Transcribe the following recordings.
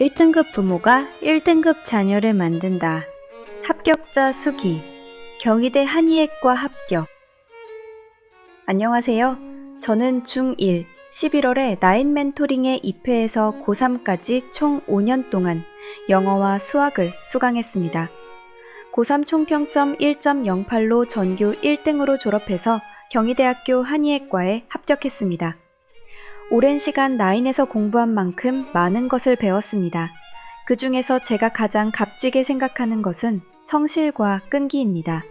1등급 부모가 1등급 자녀를 만든다. 합격자 수기. 경희대 한의학과 합격. 안녕하세요. 저는 중1, 11월에 나인 멘토링에 입회해서 고3까지 총 5년 동안 영어와 수학을 수강했습니다. 고3 총평점 1.08로 전교 1등으로 졸업해서 경희대학교 한의학과에 합격했습니다. 오랜 시간 나인에서 공부한 만큼 많은 것을 배웠습니다. 그 중에서 제가 가장 값지게 생각하는 것은 성실과 끈기입니다.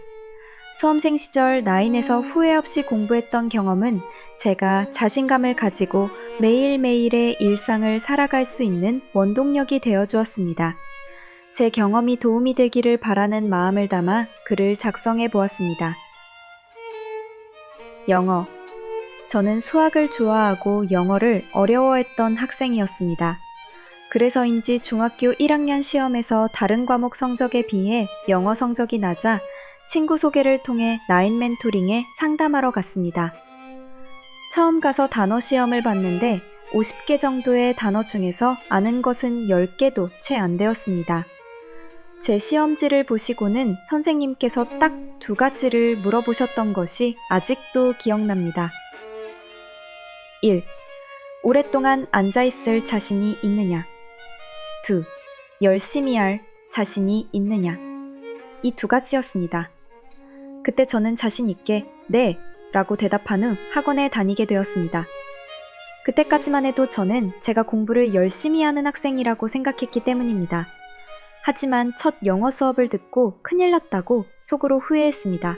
수험생 시절 나인에서 후회 없이 공부했던 경험은 제가 자신감을 가지고 매일매일의 일상을 살아갈 수 있는 원동력이 되어 주었습니다. 제 경험이 도움이 되기를 바라는 마음을 담아 글을 작성해 보았습니다. 영어. 저는 수학을 좋아하고 영어를 어려워했던 학생이었습니다. 그래서인지 중학교 1학년 시험에서 다른 과목 성적에 비해 영어 성적이 낮아 친구 소개를 통해 나인 멘토링에 상담하러 갔습니다. 처음 가서 단어 시험을 봤는데 50개 정도의 단어 중에서 아는 것은 10개도 채 안 되었습니다. 제 시험지를 보시고는 선생님께서 딱 2가지를 물어보셨던 것이 아직도 기억납니다. 1. 오랫동안 앉아있을 자신이 있느냐? 2. 열심히 할 자신이 있느냐? 이 2가지였습니다. 그때 저는 자신 있게 네! 라고 대답한 후 학원에 다니게 되었습니다. 그때까지만 해도 저는 제가 공부를 열심히 하는 학생이라고 생각했기 때문입니다. 하지만 첫 영어 수업을 듣고 큰일 났다고 속으로 후회했습니다.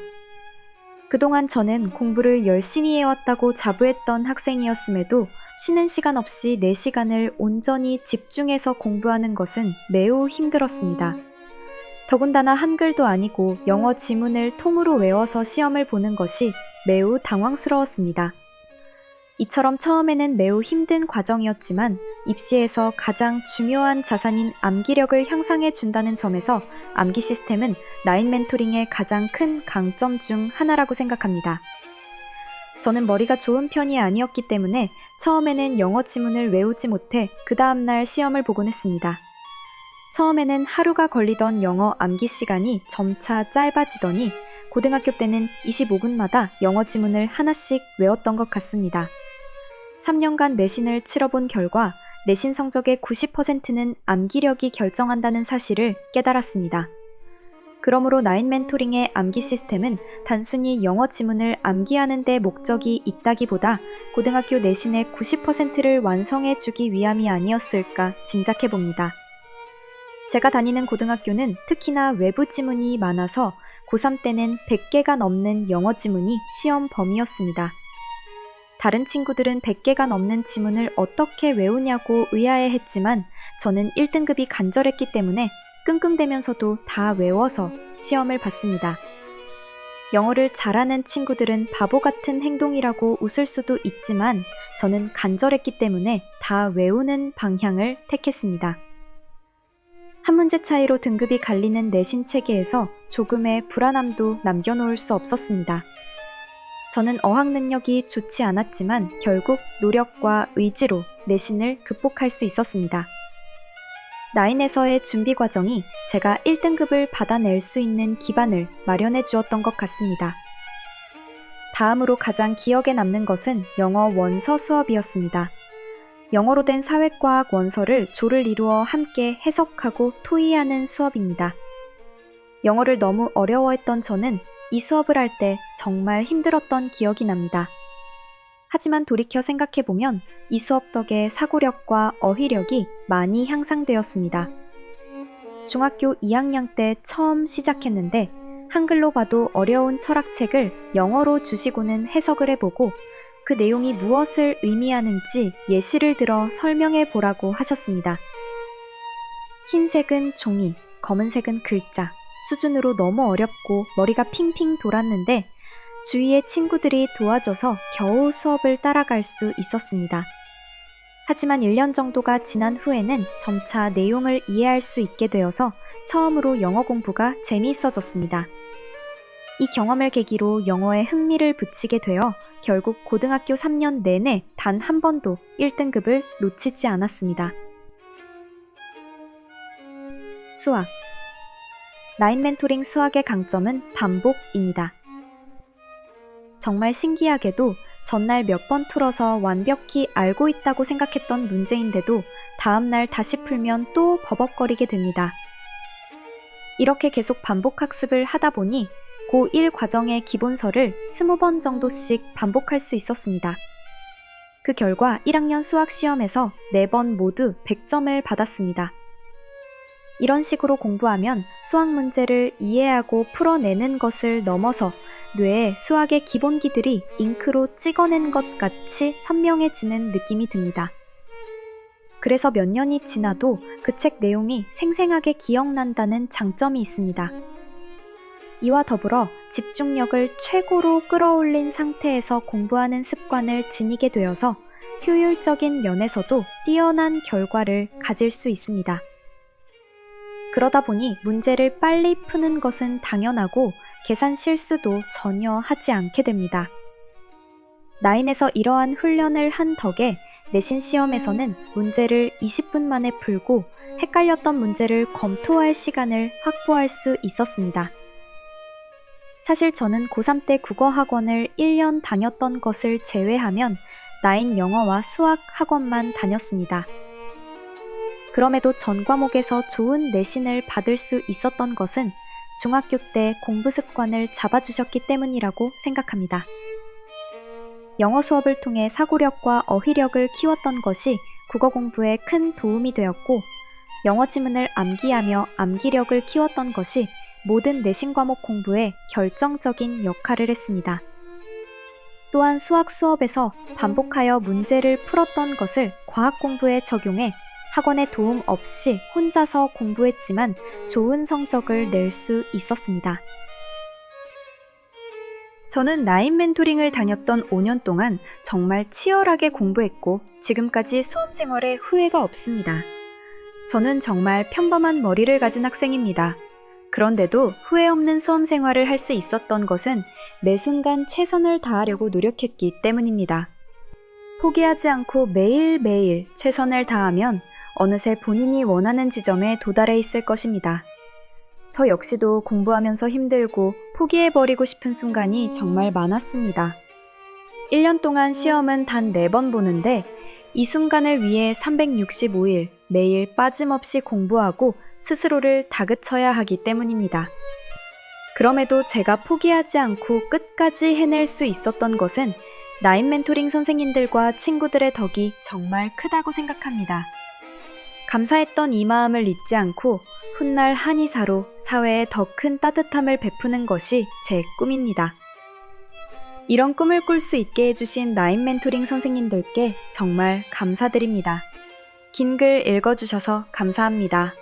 그동안 저는 공부를 열심히 해왔다고 자부했던 학생이었음에도 쉬는 시간 없이 4시간을 온전히 집중해서 공부하는 것은 매우 힘들었습니다. 더군다나 한글도 아니고 영어 지문을 통으로 외워서 시험을 보는 것이 매우 당황스러웠습니다. 이처럼 처음에는 매우 힘든 과정이었지만 입시에서 가장 중요한 자산인 암기력을 향상해 준다는 점에서 암기 시스템은 나인 멘토링의 가장 큰 강점 중 하나라고 생각합니다. 저는 머리가 좋은 편이 아니었기 때문에 처음에는 영어 지문을 외우지 못해 그 다음날 시험을 보곤 했습니다. 처음에는 하루가 걸리던 영어 암기 시간이 점차 짧아지더니 고등학교 때는 25분마다 영어 지문을 하나씩 외웠던 것 같습니다. 3년간 내신을 치러본 결과 내신 성적의 90%는 암기력이 결정한다는 사실을 깨달았습니다. 그러므로 나인 멘토링의 암기 시스템은 단순히 영어 지문을 암기하는 데 목적이 있다기보다 고등학교 내신의 90%를 완성해 주기 위함이 아니었을까 짐작해 봅니다. 제가 다니는 고등학교는 특히나 외부 지문이 많아서 고3 때는 100개가 넘는 영어 지문이 시험 범위였습니다. 다른 친구들은 100개가 넘는 지문을 어떻게 외우냐고 의아해했지만 저는 1등급이 간절했기 때문에 끙끙대면서도 다 외워서 시험을 봤습니다. 영어를 잘하는 친구들은 바보 같은 행동이라고 웃을 수도 있지만 저는 간절했기 때문에 다 외우는 방향을 택했습니다. 한 문제 차이로 등급이 갈리는 내신 체계에서 조금의 불안함도 남겨놓을 수 없었습니다. 저는 어학 능력이 좋지 않았지만 결국 노력과 의지로 내신을 극복할 수 있었습니다. 나인에서의 준비 과정이 제가 1등급을 받아낼 수 있는 기반을 마련해 주었던 것 같습니다. 다음으로 가장 기억에 남는 것은 영어 원서 수업이었습니다. 영어로 된 사회과학 원서를 조를 이루어 함께 해석하고 토의하는 수업입니다. 영어를 너무 어려워했던 저는 이 수업을 할 때 정말 힘들었던 기억이 납니다. 하지만 돌이켜 생각해보면 이 수업 덕에 사고력과 어휘력이 많이 향상되었습니다. 중학교 2학년 때 처음 시작했는데 한글로 봐도 어려운 철학책을 영어로 주시고는 해석을 해보고 그 내용이 무엇을 의미하는지 예시를 들어 설명해 보라고 하셨습니다. 흰색은 종이, 검은색은 글자. 수준으로 너무 어렵고 머리가 핑핑 돌았는데 주위의 친구들이 도와줘서 겨우 수업을 따라갈 수 있었습니다. 하지만 1년 정도가 지난 후에는 점차 내용을 이해할 수 있게 되어서 처음으로 영어 공부가 재미있어졌습니다. 이 경험을 계기로 영어에 흥미를 붙이게 되어 결국 고등학교 3년 내내 단 한 번도 1등급을 놓치지 않았습니다. 수학. 나인 멘토링 수학의 강점은 반복입니다. 정말 신기하게도 전날 몇 번 풀어서 완벽히 알고 있다고 생각했던 문제인데도 다음날 다시 풀면 또 버벅거리게 됩니다. 이렇게 계속 반복 학습을 하다 보니 고1 과정의 기본서를 20번 정도씩 반복할 수 있었습니다. 그 결과 1학년 수학 시험에서 4번 모두 100점을 받았습니다. 이런 식으로 공부하면 수학 문제를 이해하고 풀어내는 것을 넘어서 뇌에 수학의 기본기들이 잉크로 찍어낸 것 같이 선명해지는 느낌이 듭니다. 그래서 몇 년이 지나도 그 책 내용이 생생하게 기억난다는 장점이 있습니다. 이와 더불어 집중력을 최고로 끌어올린 상태에서 공부하는 습관을 지니게 되어서 효율적인 면에서도 뛰어난 결과를 가질 수 있습니다. 그러다 보니 문제를 빨리 푸는 것은 당연하고 계산 실수도 전혀 하지 않게 됩니다. 나인에서 이러한 훈련을 한 덕에 내신 시험에서는 문제를 20분 만에 풀고 헷갈렸던 문제를 검토할 시간을 확보할 수 있었습니다. 사실 저는 고3 때 국어학원을 1년 다녔던 것을 제외하면 나인 영어와 수학 학원만 다녔습니다. 그럼에도 전 과목에서 좋은 내신을 받을 수 있었던 것은 중학교 때 공부 습관을 잡아주셨기 때문이라고 생각합니다. 영어 수업을 통해 사고력과 어휘력을 키웠던 것이 국어 공부에 큰 도움이 되었고, 영어 지문을 암기하며 암기력을 키웠던 것이 모든 내신 과목 공부에 결정적인 역할을 했습니다. 또한 수학 수업에서 반복하여 문제를 풀었던 것을 과학 공부에 적용해 학원의 도움 없이 혼자서 공부했지만 좋은 성적을 낼 수 있었습니다. 저는 나인 멘토링을 다녔던 5년 동안 정말 치열하게 공부했고 지금까지 수험 생활에 후회가 없습니다. 저는 정말 평범한 머리를 가진 학생입니다. 그런데도 후회 없는 수험 생활을 할 수 있었던 것은 매 순간 최선을 다하려고 노력했기 때문입니다. 포기하지 않고 매일매일 최선을 다하면 어느새 본인이 원하는 지점에 도달해 있을 것입니다. 저 역시도 공부하면서 힘들고 포기해버리고 싶은 순간이 정말 많았습니다. 1년 동안 시험은 단 4번 보는데 이 순간을 위해 365일 매일 빠짐없이 공부하고 스스로를 다그쳐야 하기 때문입니다. 그럼에도 제가 포기하지 않고 끝까지 해낼 수 있었던 것은 나인 멘토링 선생님들과 친구들의 덕이 정말 크다고 생각합니다. 감사했던 이 마음을 잊지 않고 훗날 한의사로 사회에 더 큰 따뜻함을 베푸는 것이 제 꿈입니다. 이런 꿈을 꿀 수 있게 해주신 나인 멘토링 선생님들께 정말 감사드립니다. 긴 글 읽어주셔서 감사합니다.